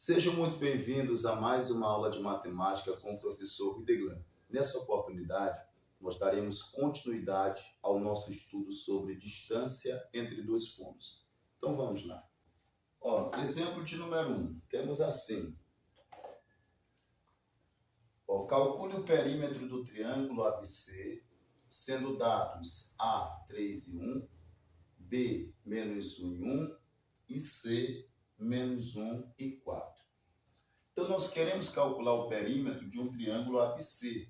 Sejam muito bem-vindos a mais uma aula de matemática com o professor Wideglan. Nessa oportunidade, nós daremos continuidade ao nosso estudo sobre distância entre dois pontos. Então vamos lá. Exemplo de número 1. Temos assim. Calcule o perímetro do triângulo ABC, sendo dados A, 3 e 1, B, menos 1 e 1 e C, menos 1 e 4. Então, nós queremos calcular o perímetro de um triângulo ABC.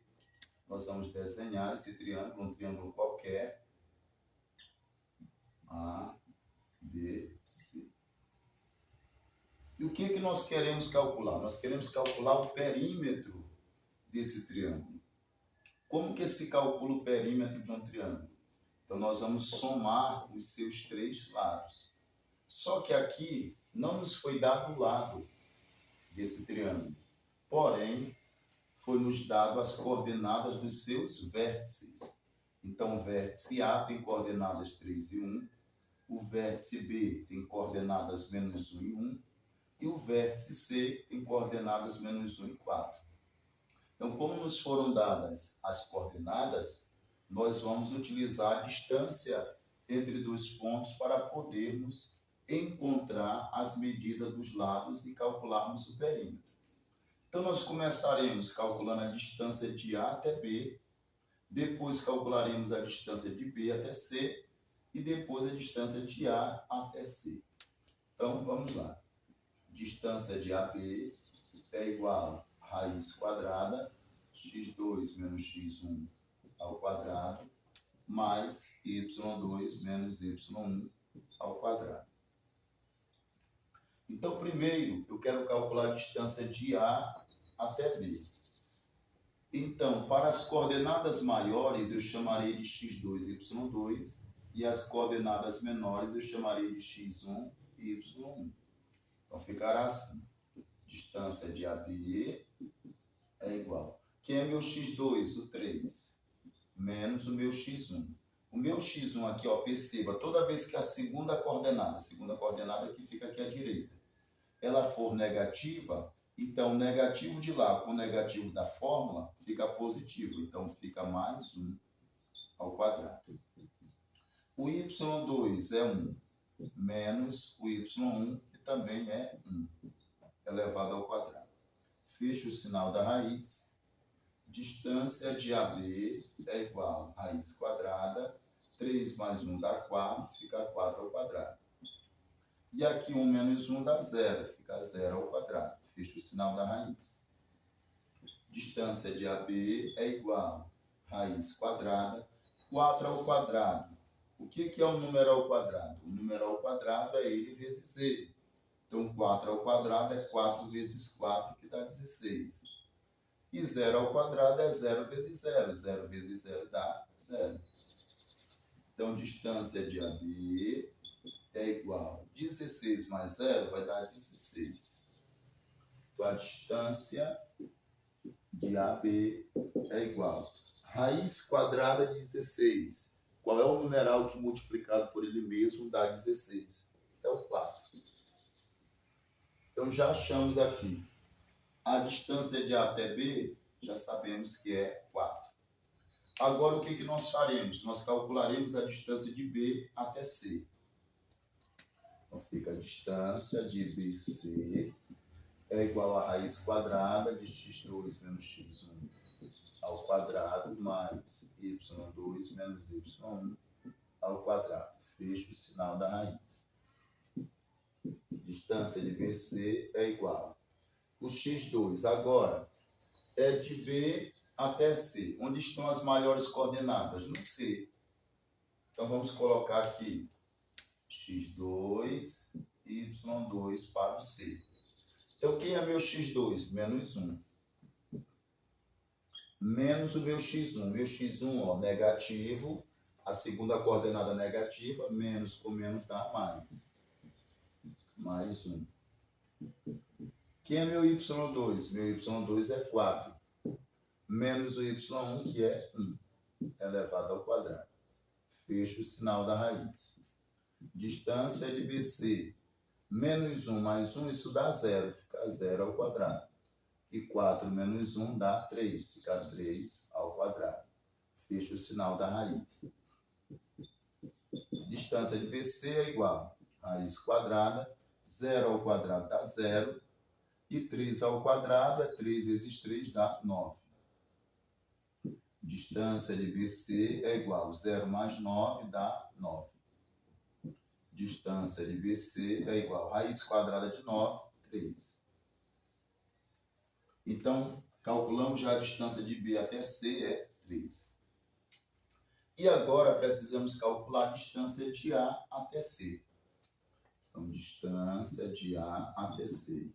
Nós vamos desenhar esse triângulo, um triângulo qualquer, A, B, C. E o que nós queremos calcular? Nós queremos calcular o perímetro desse triângulo. Como que se calcula o perímetro de um triângulo? Então, nós vamos somar os seus três lados. Só que aqui não nos foi dado o lado desse triângulo. Porém, foi-nos dado as coordenadas dos seus vértices. Então, o vértice A tem coordenadas 3 e 1, o vértice B tem coordenadas menos 1 e 1, e o vértice C tem coordenadas menos 1 e 4. Então, como nos foram dadas as coordenadas, nós vamos utilizar a distância entre dois pontos para podermos encontrar as medidas dos lados e calcularmos o perímetro. Então, nós começaremos calculando a distância de A até B, depois calcularemos a distância de B até C e depois a distância de A até C. Então, vamos lá. Distância de AB é igual a raiz quadrada, x2 menos x1 ao quadrado, mais y2 menos y1 ao quadrado. Então, primeiro, eu quero calcular a distância de A até B. Então, para as coordenadas maiores, eu chamarei de x2 e y2, e as coordenadas menores eu chamarei de x1 e y1. Então, ficará assim. Distância de AB é igual. Quem é meu x2? O 3. Menos o meu x1. O meu x1 aqui, perceba, toda vez que a segunda coordenada que fica aqui à direita, ela for negativa, então o negativo de lá com o negativo da fórmula fica positivo. Então, fica mais 1 ao quadrado. O y2 é 1, menos o y1, que também é 1, elevado ao quadrado. Fecho o sinal da raiz. Distância de AB é igual a raiz quadrada. 3 mais 1 dá 4, fica 4 ao quadrado. E aqui 1 menos 1 dá 0, fica 0 ao quadrado. Fecho o sinal da raiz. Distância de AB é igual a raiz quadrada, 4 ao quadrado. O que é o número ao quadrado? O número ao quadrado é ele vezes ele. Então, 4 ao quadrado é 4 vezes 4, que dá 16. E 0 ao quadrado é 0 vezes 0. 0 vezes 0 dá 0. Então, distância de AB é igual a 16 mais 0 vai dar 16. Então, a distância de AB é igual a raiz quadrada de 16. Qual é o numeral que multiplicado por ele mesmo dá 16? É o 4. Então, já achamos aqui. A distância de A até B, já sabemos que é 4. Agora, o que nós faremos? Nós calcularemos a distância de B até C. Então, fica a distância de BC é igual a raiz quadrada de x2 menos x1 ao quadrado, mais y2 menos y1 ao quadrado. Fecho o sinal da raiz. Distância de BC é igual. O x2 agora é de B até C. Onde estão as maiores coordenadas? No C. Então, vamos colocar aqui x2 e y2 para o C. Então, quem é meu x2? Menos 1. Menos o meu x1. Meu x1, negativo. A segunda coordenada negativa. Menos com menos dá mais. Mais 1. Quem é meu y2? Meu y2 é 4. Menos o y1, que é 1, elevado ao quadrado. Fecho o sinal da raiz. Distância de BC Menos 1 mais 1, isso dá 0, fica 0 ao quadrado. E 4 menos 1 dá 3, fica 3 ao quadrado. Fecha o sinal da raiz. Distância de BC é igual a raiz quadrada, 0 ao quadrado dá 0, e 3 ao quadrado é 3 vezes 3 dá 9. Distância de BC é igual a 0 mais 9 dá 9. Distância de BC é igual a raiz quadrada de 9, 3. Então, calculamos já a distância de B até C é 3. E agora precisamos calcular a distância de A até C. Então, distância de A até C.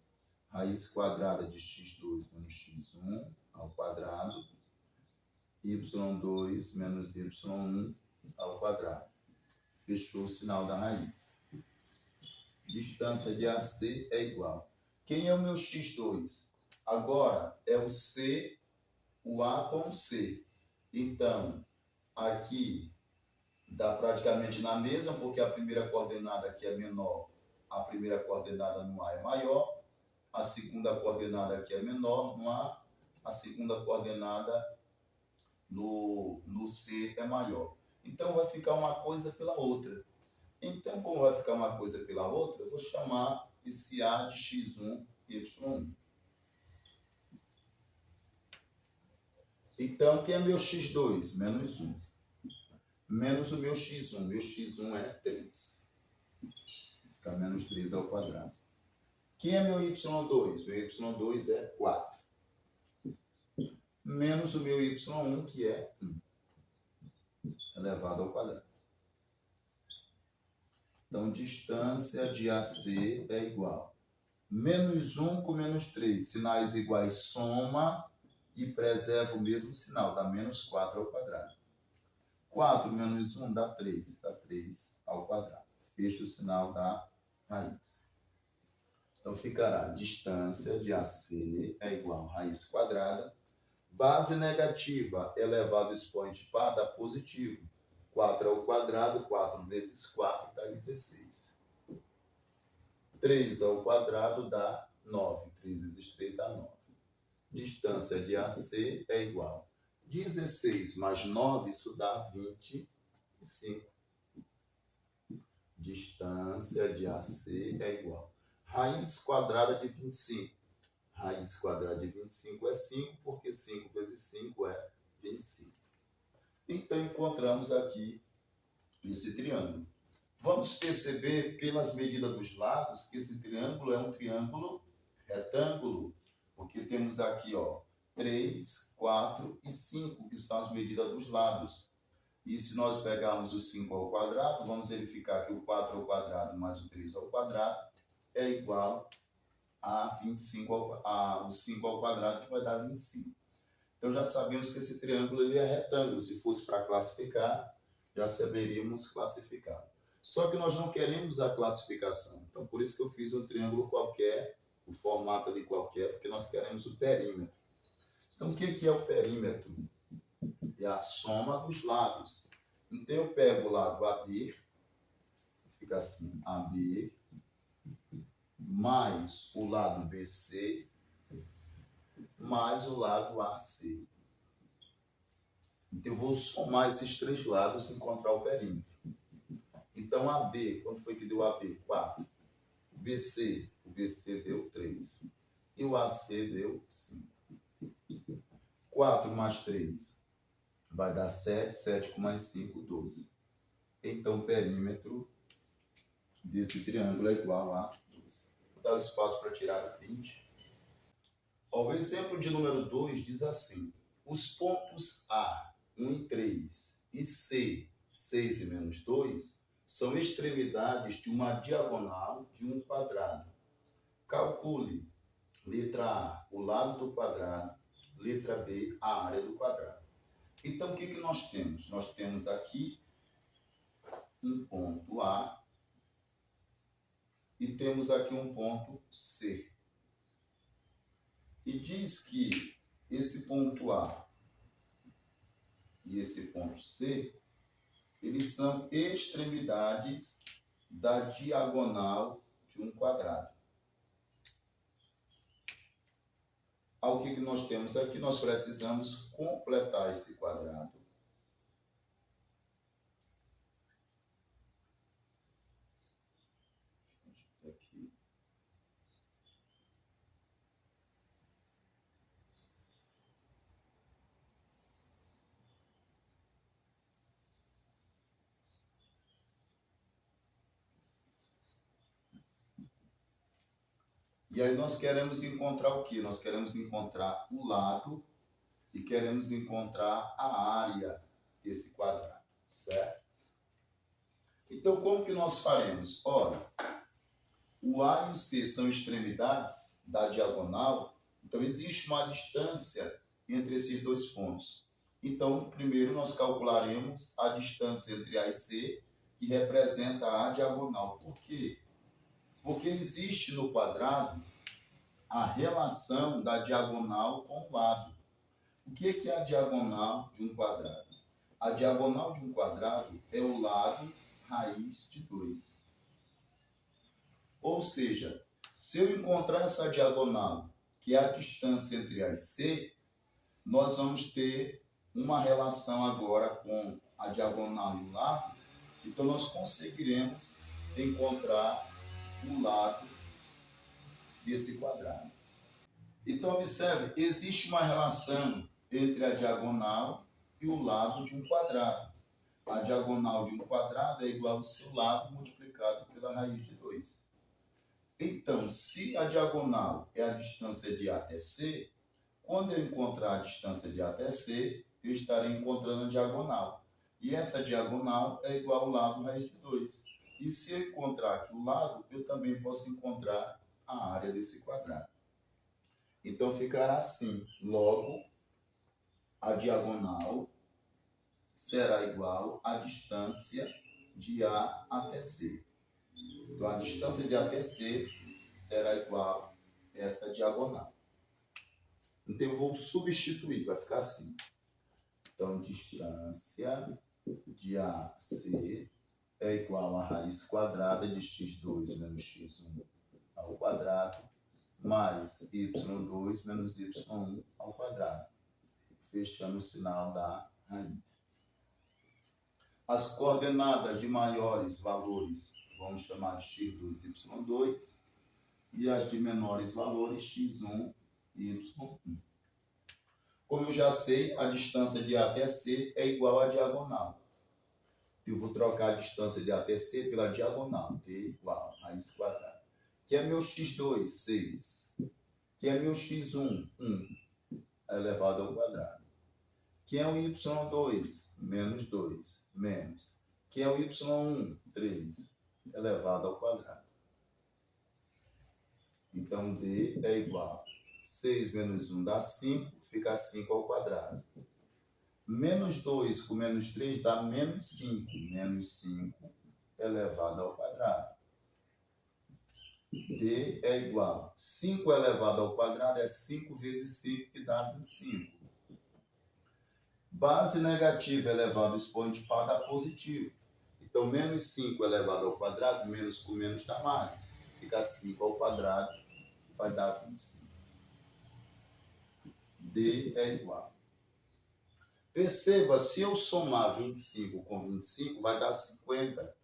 Raiz quadrada de x2 menos x1 ao quadrado, y2 menos y1 ao quadrado. Fechou o sinal da raiz. Distância de AC é igual. Quem é o meu x2? Agora é o C, o A com o C. Então, aqui dá praticamente na mesma, porque a primeira coordenada aqui é menor, a primeira coordenada no A é maior, a segunda coordenada aqui é menor no A, a segunda coordenada no C é maior. Então, vai ficar uma coisa pela outra. Então, como vai ficar uma coisa pela outra, eu vou chamar esse A de x1 e y1. Então, quem é meu x2? Menos 1. Menos o meu x1. Meu x1 é 3. Fica menos 3 ao quadrado. Quem é meu y2? Meu y2 é 4. Menos o meu y1, que é 1. Elevado ao quadrado. Então, distância de AC é igual. Menos 1 com menos 3. Sinais iguais soma e preserva o mesmo sinal. Dá menos 4 ao quadrado. 4 menos 1 dá 3. Dá 3 ao quadrado. Fecha o sinal da raiz. Então, ficará distância de AC é igual a raiz quadrada. Base negativa elevado ao expoente par dá positivo. 4 ao quadrado, 4 vezes 4 dá 16. 3 ao quadrado dá 9. 3 vezes 3 dá 9. Distância de AC é igual. 16 mais 9, isso dá 25. Distância de AC é igual. Raiz quadrada de 25. Raiz quadrada de 25 é 5, porque 5 vezes 5 é 25. Então, encontramos aqui esse triângulo. Vamos perceber pelas medidas dos lados que esse triângulo é um triângulo retângulo, porque temos aqui 3, 4 e 5, que são as medidas dos lados. E se nós pegarmos o 5 ao quadrado, vamos verificar que o 4 ao quadrado mais o 3 ao quadrado é igual a 25 o 5 ao quadrado, que vai dar 25. Então, já sabemos que esse triângulo ele é retângulo. Se fosse para classificar, já saberíamos classificar. Só que nós não queremos a classificação. Então, por isso que eu fiz um triângulo qualquer, o formato ali qualquer, porque nós queremos o perímetro. Então, o que é o perímetro? É a soma dos lados. Então, eu pego o lado AB, fica assim, AB, mais o lado BC, mais o lado AC. Então, eu vou somar esses três lados e encontrar o perímetro. Então, AB, quanto foi que deu AB? 4. O BC deu 3. E o AC deu 5. 4 mais 3 vai dar 7. 7 com mais 5, 12. Então, o perímetro desse triângulo é igual a 12. Vou dar o espaço para tirar o print. O exemplo de número 2 diz assim: os pontos A, 1 e 3, e C, 6 e menos 2, são extremidades de uma diagonal de um quadrado. Calcule, letra A, o lado do quadrado, letra B, a área do quadrado. Então, o que nós temos? Nós temos aqui um ponto A e temos aqui um ponto C. E diz que esse ponto A e esse ponto C, eles são extremidades da diagonal de um quadrado. O que nós temos aqui? Nós precisamos completar esse quadrado. Aqui. E aí nós queremos encontrar o quê? Nós queremos encontrar o lado e queremos encontrar a área desse quadrado, certo? Então, como que nós faremos? Ora, o A e o C são extremidades da diagonal, então existe uma distância entre esses dois pontos. Então, primeiro nós calcularemos a distância entre A e C, que representa a diagonal. Por quê? Porque existe no quadrado a relação da diagonal com o lado. O que é a diagonal de um quadrado? A diagonal de um quadrado é o lado raiz de 2. Ou seja, se eu encontrar essa diagonal, que é a distância entre A e C, nós vamos ter uma relação agora com a diagonal e o lado, então nós conseguiremos encontrar o lado desse quadrado. Então, observe, existe uma relação entre a diagonal e o lado de um quadrado. A diagonal de um quadrado é igual ao seu lado multiplicado pela raiz de 2. Então, se a diagonal é a distância de A até C, quando eu encontrar a distância de A até C, eu estarei encontrando a diagonal. E essa diagonal é igual ao lado raiz de 2. E se eu encontrar aqui o lado, eu também posso encontrar a área desse quadrado. Então, ficará assim. Logo, a diagonal será igual à distância de A até C. Então, a distância de A até C será igual a essa diagonal. Então, eu vou substituir, vai ficar assim. Então, distância de A a C é igual a raiz quadrada de x2 menos x1 ao quadrado, mais y2 menos y1 ao quadrado. Fechando o sinal da raiz. As coordenadas de maiores valores vamos chamar de x2 e y2, e as de menores valores x1 e y1. Como eu já sei, a distância de A até C é igual à diagonal. Eu vou trocar a distância de A até C pela diagonal, que é igual a raiz quadrada. Que é meu x2, 6. Que é meu x1, 1, elevado ao quadrado. Que é o y2, menos 2, menos. Que é o y1, 3, elevado ao quadrado. Então, D é igual a 6 menos 1 dá 5, fica 5 ao quadrado. Menos 2 com menos 3 dá menos 5. Menos 5 elevado ao quadrado. D é igual a 5 elevado ao quadrado é 5 vezes 5, que dá 25. Base negativa elevado ao expoente par dá positivo. Então, menos 5 elevado ao quadrado, menos com menos dá mais. Fica 5 ao quadrado, vai dar 25. D é igual. Perceba, se eu somar 25 com 25, vai dar 50.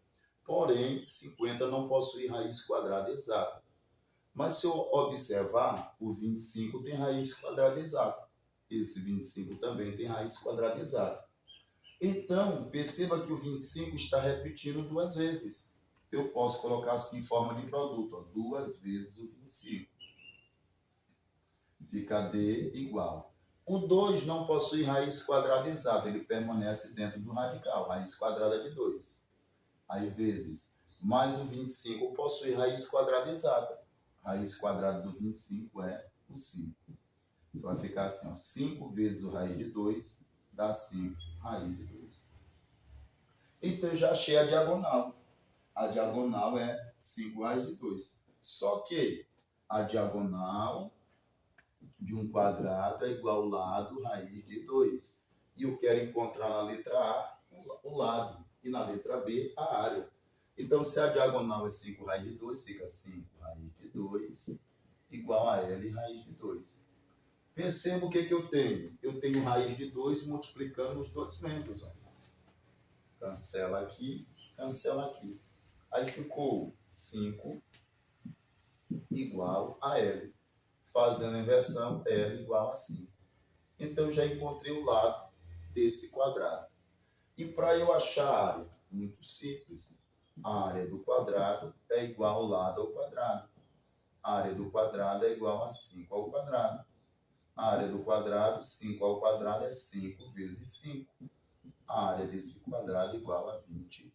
Porém, 50 não possui raiz quadrada exata. Mas se eu observar, o 25 tem raiz quadrada exata. Esse 25 também tem raiz quadrada exata. Então, perceba que o 25 está repetindo duas vezes. Eu posso colocar assim em forma de produto, ó, 2 vezes o 25. Fica D igual. O 2 não possui raiz quadrada exata, ele permanece dentro do radical, raiz quadrada de 2. Aí, vezes, mais o 25 possui raiz quadrada exata. Raiz quadrada do 25 é o 5. Então, vai ficar assim, ó, 5 vezes o raiz de 2 dá 5 raiz de 2. Então, eu já achei a diagonal. A diagonal é 5 raiz de 2. Só que a diagonal de um quadrado é igual ao lado raiz de 2. E eu quero encontrar na letra A o lado e na letra B a área. Então, se a diagonal é 5 raiz de 2, fica 5 raiz de 2 igual a L raiz de 2. Perceba o que eu tenho. Eu tenho raiz de 2 multiplicando os dois membros. Ó. Cancela aqui, cancela aqui. Aí ficou 5 igual a L. Fazendo a inversão, L igual a 5. Então, eu já encontrei o lado desse quadrado. E para eu achar a área, muito simples. A área do quadrado é igual ao lado ao quadrado. A área do quadrado é igual a 5 ao quadrado. A área do quadrado, 5 ao quadrado, é 5 vezes 5. A área desse quadrado é igual a 25.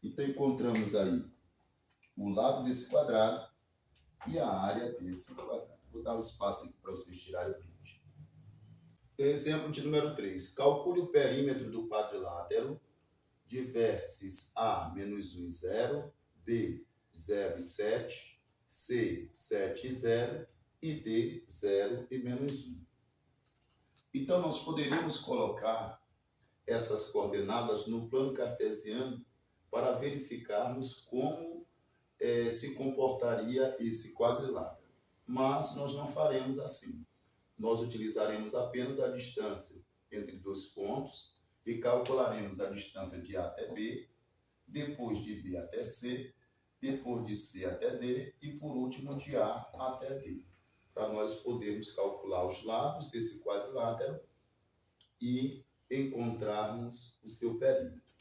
Então, encontramos aí o lado desse quadrado e a área desse quadrado. Vou dar um espaço aqui para vocês tirarem o print. Exemplo de número 3. Calcule o perímetro do quadrilátero de vértices A, menos 1 e 0, B, 0 e 7, C, 7 e 0 e D, 0 e menos 1. Então, nós poderíamos colocar essas coordenadas no plano cartesiano para verificarmos como se comportaria esse quadrilátero. Mas nós não faremos assim. Nós utilizaremos apenas a distância entre dois pontos e calcularemos a distância de A até B, depois de B até C, depois de C até D e, por último, de A até D, para nós podermos calcular os lados desse quadrilátero e encontrarmos o seu perímetro.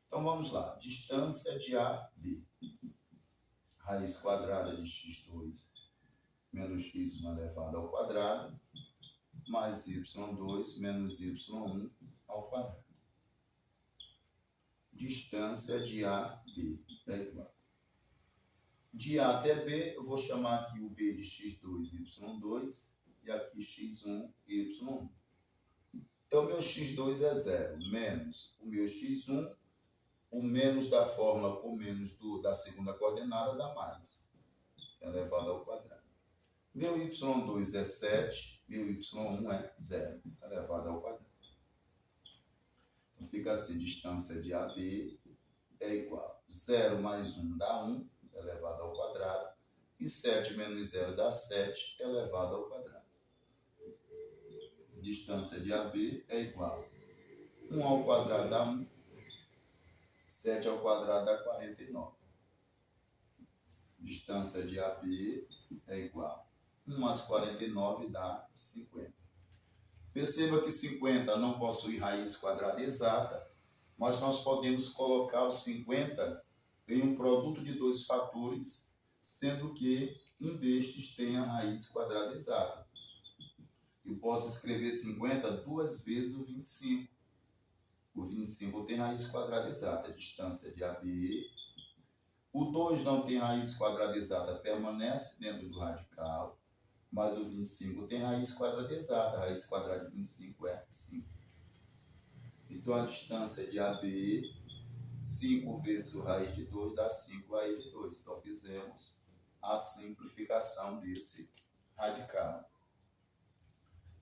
Então, vamos lá. Distância de A a B. Raiz quadrada de x2 menos x1 elevado ao quadrado, mais y2 menos y1 ao quadrado. Distância de A a B é igual. De A até B, eu vou chamar aqui o B de x2, y2, e aqui x1, y1. Então, meu x2 é 0, menos o meu x1, o menos da fórmula com menos da segunda coordenada dá mais, elevado ao quadrado. Meu y2 é 7, meu y1 é 0, elevado ao quadrado. Então, fica assim, distância de AB é igual. 0 mais 1 dá 1, elevado ao quadrado, e 7 menos 0 dá 7, elevado ao quadrado. Distância de AB é igual. 1 ao quadrado dá 1, 7 ao quadrado dá 49. Distância de AB é igual. 1 mais 49 dá 50. Perceba que 50 não possui raiz quadrada exata, mas nós podemos colocar o 50 em um produto de dois fatores, sendo que um destes tem a raiz quadrada exata. Eu posso escrever 50 duas vezes o 25. O 25 tem raiz quadrada exata, a distância de AB. O 2 não tem raiz quadrada exata, permanece dentro do radical, mas o 25 tem raiz quadrada exata, a raiz quadrada de 25 é 5. Então, a distância de AB, 5 vezes o raiz de 2 dá 5 raiz de 2. Então, fizemos a simplificação desse radical.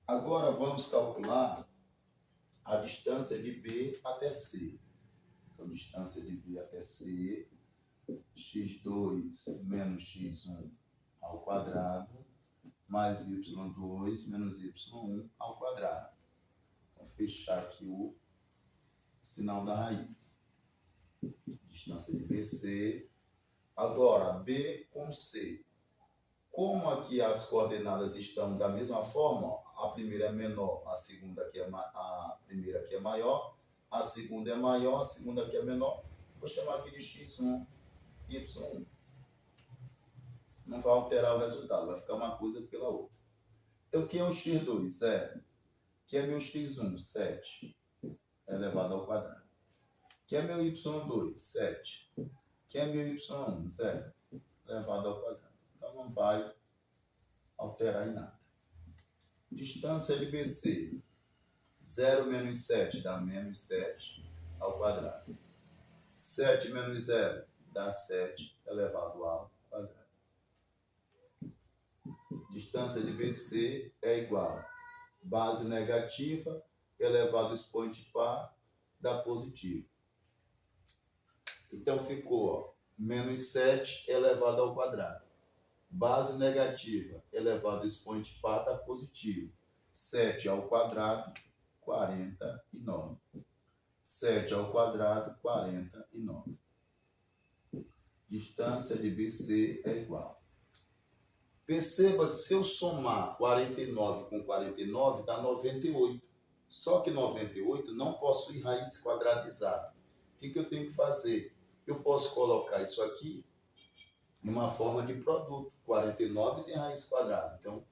Agora, vamos calcular a distância de B até C. Então, distância de B até C, x2 menos x1 ao quadrado, mais y2 menos y1 ao quadrado. Vou fechar aqui o sinal da raiz. Distância de BC. Agora, B com C. Como aqui as coordenadas estão da mesma forma, a primeira é menor, a segunda aqui a primeira aqui é maior, a segunda é maior, a segunda aqui é menor, vou chamar aqui de x1, y1. Não vai alterar o resultado, vai ficar uma coisa pela outra. Então, quem é o x2? 0. Quem é meu x1? 7, elevado ao quadrado. Quem é meu y2? 7. Quem é meu y1? 0, elevado ao quadrado. Então, não vai alterar em nada. Distância de BC. 0 menos 7 dá menos 7 ao quadrado. 7 menos 0 dá 7 elevado ao quadrado. Distância de BC é igual. Base negativa elevado ao expoente par dá positivo. Então ficou, ó, menos 7 elevado ao quadrado. Base negativa elevado ao expoente par dá positivo. 7 ao quadrado, 49. 7 ao quadrado, 49. Distância de BC é igual. Perceba que se eu somar 49 com 49, dá 98. Só que 98 não possui raiz quadradizada. O que eu tenho que fazer? Eu posso colocar isso aqui em uma forma de produto. 49 tem raiz quadrada. Então,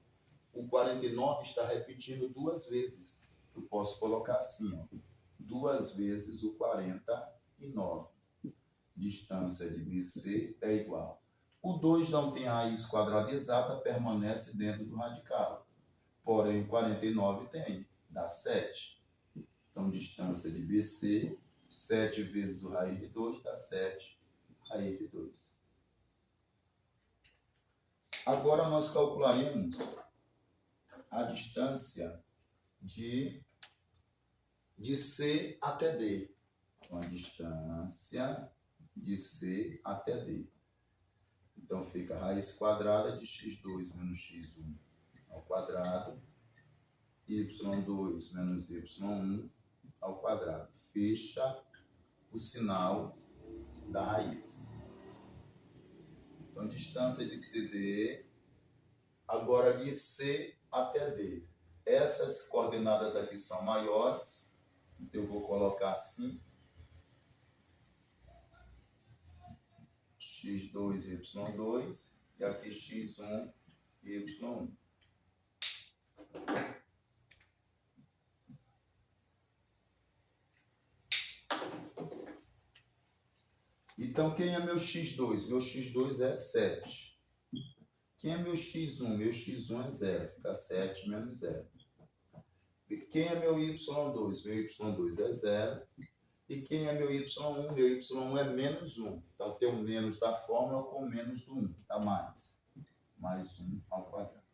o 49 está repetindo duas vezes. Eu posso colocar assim, ó, 2 vezes o 49. Distância de BC é igual. O 2 não tem raiz quadradizada, permanece dentro do radical. Porém, 49 tem, dá 7. Então, distância de BC, 7 vezes o raiz de 2 dá 7, raiz de 2. Agora, nós calcularemos a distância de C até D. Então, a distância de C até D. Então, fica raiz quadrada de x2 menos x1 ao quadrado, y2 menos y1 ao quadrado. Fecha o sinal da raiz. Então, distância de CD, agora de C até D. Essas coordenadas aqui são maiores, então eu vou colocar assim, x2, y2, e aqui x1, y1. Então, quem é meu x2? Meu x2 é 7. Quem é meu x1? Meu x1 é 0. Fica 7 menos 0. Quem é meu y2? Meu y2 é 0. E quem é meu y1? Meu y1 é menos 1. Então, tem o menos da fórmula com o menos do 1. Dá mais. Mais 1 ao quadrado.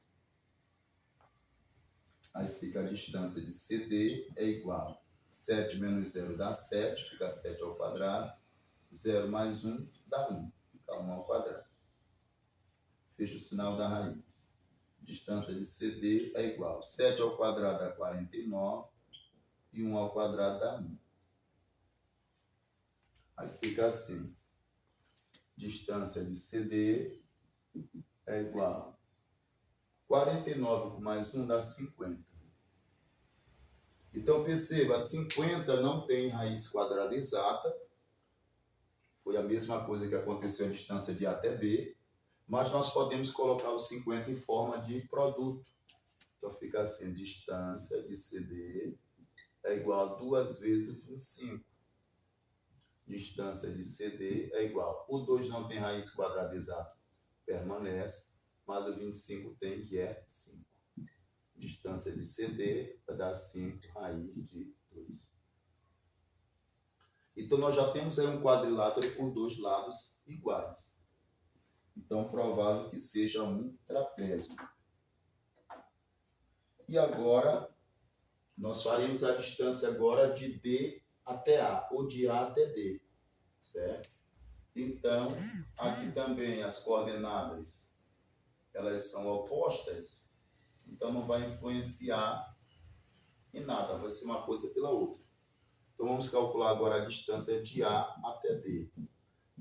Aí fica a distância de CD é igual. 7 menos 0 dá 7. Fica 7 ao quadrado. 0 mais 1 dá 1. Fica 1 ao quadrado. Fecha o sinal da raiz. Distância de CD é igual. 7 ao quadrado dá 49. E 1 ao quadrado dá 1. Aí fica assim. Distância de CD é igual. 49 com mais 1 dá 50. Então, perceba, 50 não tem raiz quadrada exata. Foi a mesma coisa que aconteceu a distância de A até B. Mas nós podemos colocar o 50 em forma de produto. Então, fica assim, distância de CD é igual a 2 vezes 25. Distância de CD é igual. O 2 não tem raiz quadrada exata, permanece, mas o 25 tem, que é 5. Distância de CD vai dar 5 raiz de 2. Então, nós já temos aí um quadrilátero com dois lados iguais. Então, provável que seja um trapézio. E agora, nós faremos a distância agora de D até A, ou de A até D, certo? Então, aqui também as coordenadas, elas são opostas, então não vai influenciar em nada, vai ser uma coisa pela outra. Então, vamos calcular agora a distância de A até D.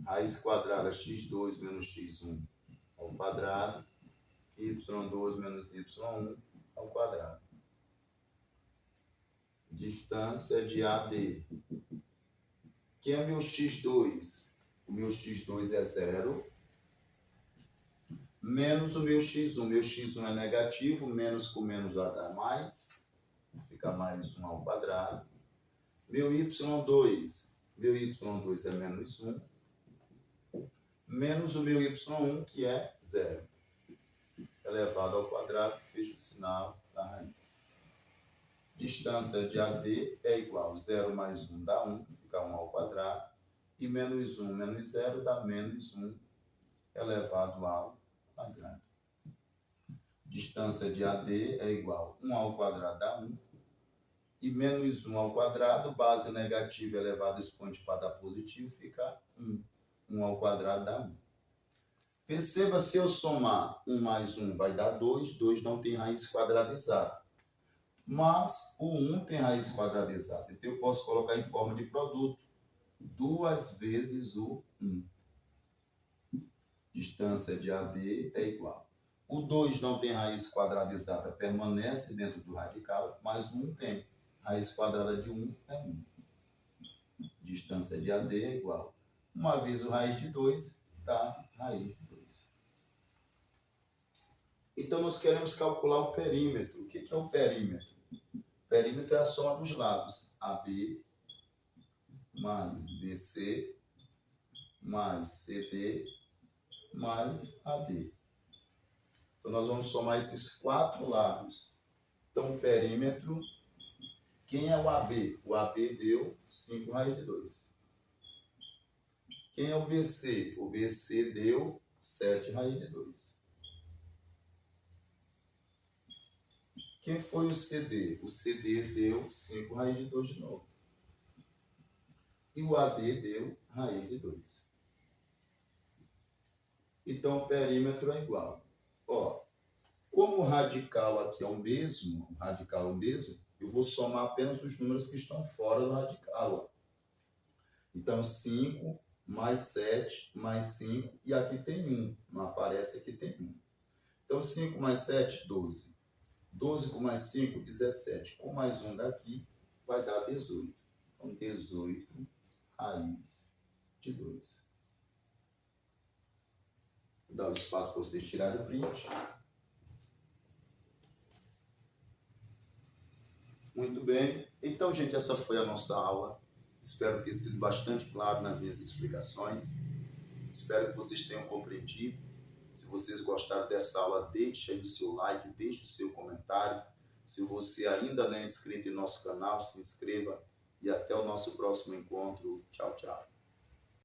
Raiz quadrada x2 menos x1 ao quadrado, y2 menos y1 ao quadrado. Distância de AD. Quem é meu x2? O meu x2 é 0. Menos o meu x1. Meu x1 é negativo. Menos com menos vai dar mais. Fica mais 1 ao quadrado. Meu y2. Meu y2 é menos 1. Menos o meu y1, que é 0. Elevado ao quadrado, fecha o sinal da raiz. Distância de AD é igual a 0 mais 1 dá 1, fica 1 ao quadrado. E menos 1 menos 0 dá menos 1 elevado ao quadrado. Distância de AD é igual a 1 ao quadrado dá 1. E menos 1 ao quadrado, base negativa elevado ao expoente para dar positivo, fica 1. 1 ao quadrado dá 1. Perceba, se eu somar 1 mais 1 vai dar 2. 2 não tem raiz quadrada exata. Mas o 1 tem raiz quadrada exata. Então eu posso colocar em forma de produto. 2 vezes o 1. Distância de AD é igual. O 2 não tem raiz quadrada exata, permanece dentro do radical, mas o 1 tem. Raiz quadrada de 1 é 1. Distância de AD é igual. Uma vez o raiz de 2 dá raiz de 2. Então nós queremos calcular o perímetro. O que é o perímetro? O perímetro é a soma dos lados. AB mais BC mais CD mais AD. Então, nós vamos somar esses 4 lados. Então, o perímetro, quem é o AB? O AB deu 5 raiz de 2. Quem é o BC? O BC deu 7 raiz de 2. Quem foi o CD? O CD deu 5 raiz de 2 de novo. E o AD deu raiz de 2. Então, o perímetro é igual. Como o radical aqui é o mesmo, eu vou somar apenas os números que estão fora do radical. Então, 5 mais 7 mais 5, e aqui tem 1. Não aparece, aqui tem 1. Então, 5 mais 7, 12. 12 com mais 5, 17. Com mais 1 daqui, vai dar 18. Então, 18 raiz de 2. Vou dar o espaço para vocês tirarem o print. Muito bem. Então, gente, essa foi a nossa aula. Espero ter sido bastante claro nas minhas explicações. Espero que vocês tenham compreendido. Se vocês gostaram dessa aula, deixe aí o seu like, deixe o seu comentário. Se você ainda não é inscrito em nosso canal, se inscreva. E até o nosso próximo encontro. Tchau, tchau.